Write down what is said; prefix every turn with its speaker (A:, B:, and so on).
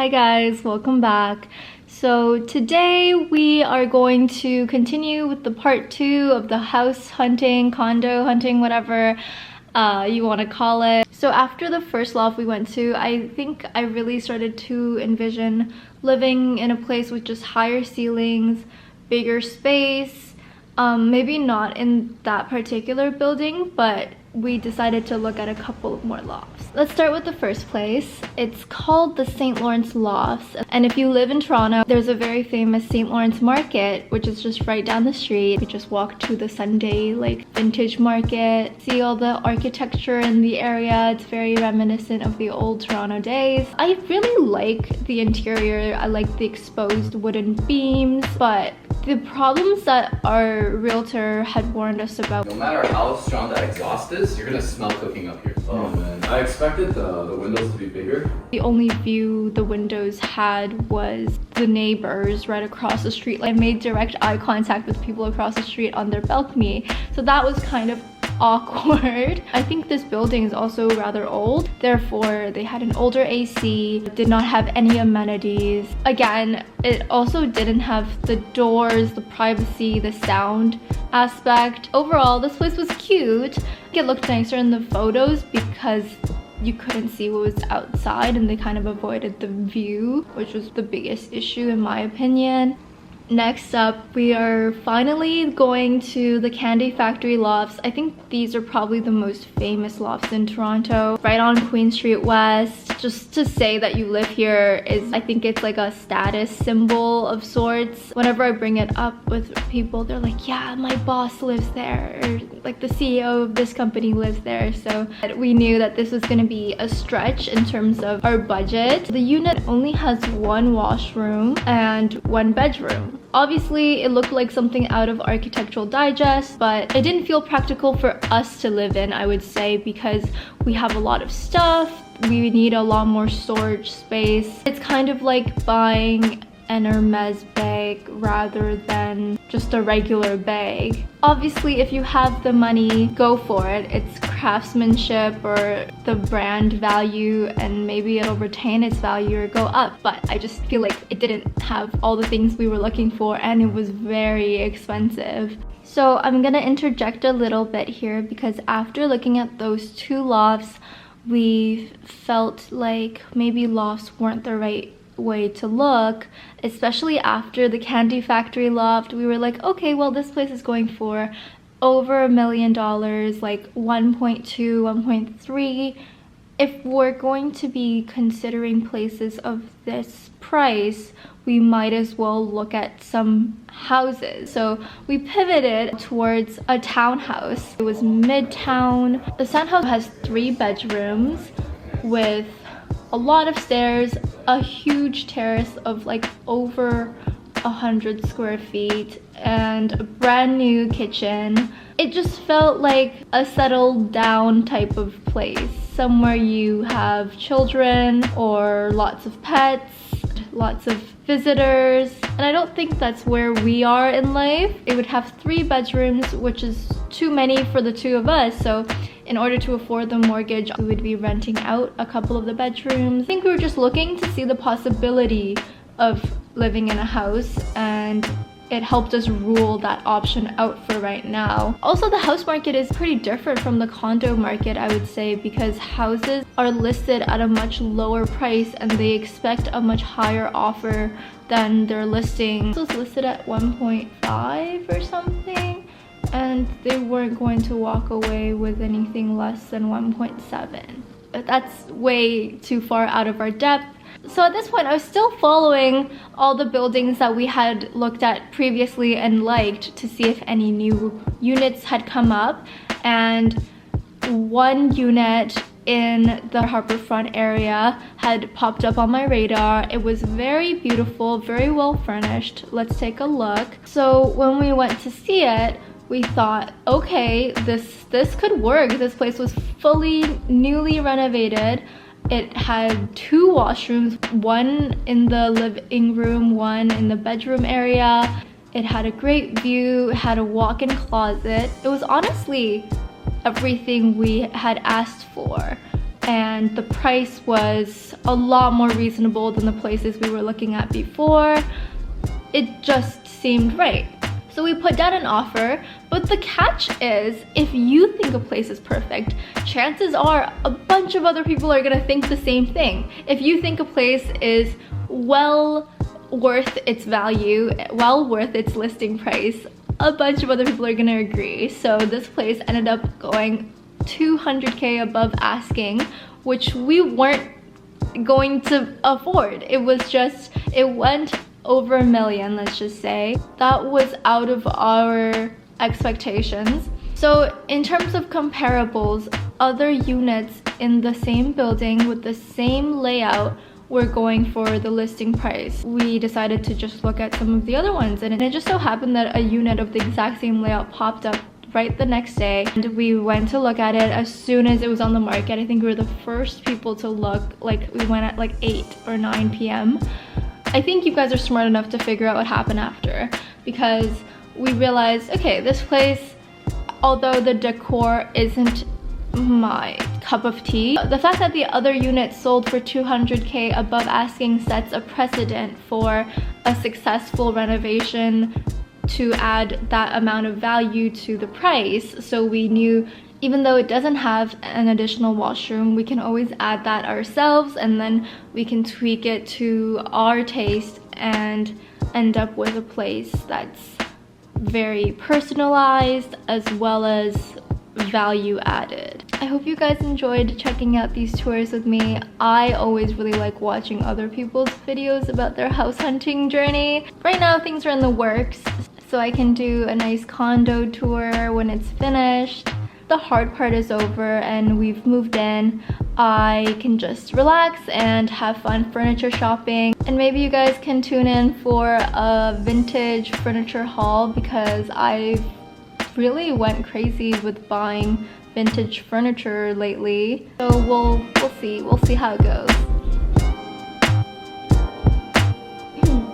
A: Hi guys, welcome back. So today we are going to continue with the part 2 of the house hunting, condo hunting, whatever you want to call it. So after the first loft we went to, I think I really started to envision living in a place with just higher ceilings, bigger space. Maybe not in that particular building, but we decided to look at a couple of more lofts. Let's start with the first place. It's called the St. Lawrence Lofts, and if you live in Toronto, there's a very famous St. Lawrence market, which is just right down the street. We just walk to the Sunday vintage market, see all the architecture in the area. It's very reminiscent of the old Toronto days. I really like the interior. I like the exposed wooden beams, but the problems that our realtor had warned us about.
B: No matter how strong that exhaust is, you're gonna smell cooking up here. Oh man, I expected the windows to be bigger.
A: The only view the windows had was the neighbors right across the street. I made direct eye contact with people across the street on their balcony, so that was kind of awkward. I think this building is also rather old, therefore they had an older AC, did not have any amenities. Again, it also didn't have the doors, the privacy, the sound aspect. Overall, this place was cute. It looked nicer in the photos because you couldn't see what was outside and they kind of avoided the view, which was the biggest issue in my opinion. Next up, we are finally going to the Candy Factory Lofts. I think these are probably the most famous lofts in Toronto, right on Queen Street West. Just to say that you live here is, I think it's like a status symbol of sorts. Whenever I bring it up with people, they're like, yeah, my boss lives there, or like the CEO of this company lives there. So we knew that this was gonna be a stretch in terms of our budget. The unit only has one washroom and one bedroom. Obviously, it looked like something out of Architectural Digest, but it didn't feel practical for us to live in, I would say, because we have a lot of stuff. We need a lot more storage space. It's kind of like buying an Hermes bag rather than just a regular bag. Obviously, if you have the money, go for it. It's craftsmanship or the brand value, and maybe it'll retain its value or go up. But I just feel like it didn't have all the things we were looking for, and it was very expensive. So I'm gonna interject a little bit here because after looking at those two lofts, we felt like maybe lofts weren't the right way to look, especially after the Candy Factory loft. We were like, okay, well, this place is going for over $1 million, like 1.2, 1.3. If we're going to be considering places of this price, we might as well look at some houses. So we pivoted towards a townhouse. It was midtown. The townhouse has 3 bedrooms with a lot of stairs, a huge terrace of like over 100 square feet, and a brand new kitchen. It just felt like a settled down type of place, somewhere you have children or lots of pets, lots of visitors, and I don't think that's where we are in life. It would have 3 bedrooms, which is too many for the 2 of us, so in order to afford the mortgage, we would be renting out a couple of the bedrooms. I think we were just looking to see the possibility of living in a house, and it helped us rule that option out for right now. Also, the house market is pretty different from the condo market, I would say, because houses are listed at a much lower price and they expect a much higher offer than their listing. This was listed at 1.5 or something, and they weren't going to walk away with anything less than 1.7. But that's way too far out of our depth. So at this point, I was still following all the buildings that we had looked at previously and liked to see if any new units had come up. And one unit in the harbourfront area had popped up on my radar. It was very beautiful, very well furnished. Let's take a look. So when we went to see it, we thought, okay, this could work. This place was fully newly renovated. It had 2 washrooms, one in the living room, one in the bedroom area. It had a great view, it had a walk-in closet. It was honestly everything we had asked for. and the price was a lot more reasonable than the places we were looking at before. It just seemed right. So we put down an offer, but the catch is, if you think a place is perfect, chances are a bunch of other people are gonna think the same thing. If you think a place is well worth its value, well worth its listing price, a bunch of other people are gonna agree. So this place ended up going 200K above asking, which we weren't going to afford. It was just, it went over $1 million, let's just say. That was out of our expectations. So in terms of comparables, other units in the same building with the same layout were going for the listing price. We decided to just look at some of the other ones, and it just so happened that a unit of the exact same layout popped up right the next day, and we went to look at it as soon as it was on the market. I think we were the first people to look. Like, we went at like 8 or 9 p.m. I think you guys are smart enough to figure out what happened after, because we realized, okay, this place, although the decor isn't my cup of tea, the fact that the other unit sold for 200K above asking sets a precedent for a successful renovation to add that amount of value to the price. So we knew, even though it doesn't have an additional washroom, we can always add that ourselves, and then we can tweak it to our taste and end up with a place that's very personalized as well as value added. I hope you guys enjoyed checking out these tours with me. I always really like watching other people's videos about their house hunting journey. Right now things are in the works, so I can do a nice condo tour when it's finished. The hard part is over and we've moved in. I can just relax and have fun furniture shopping, and maybe you guys can tune in for a vintage furniture haul, because I really went crazy with buying vintage furniture lately. So we'll see how it goes.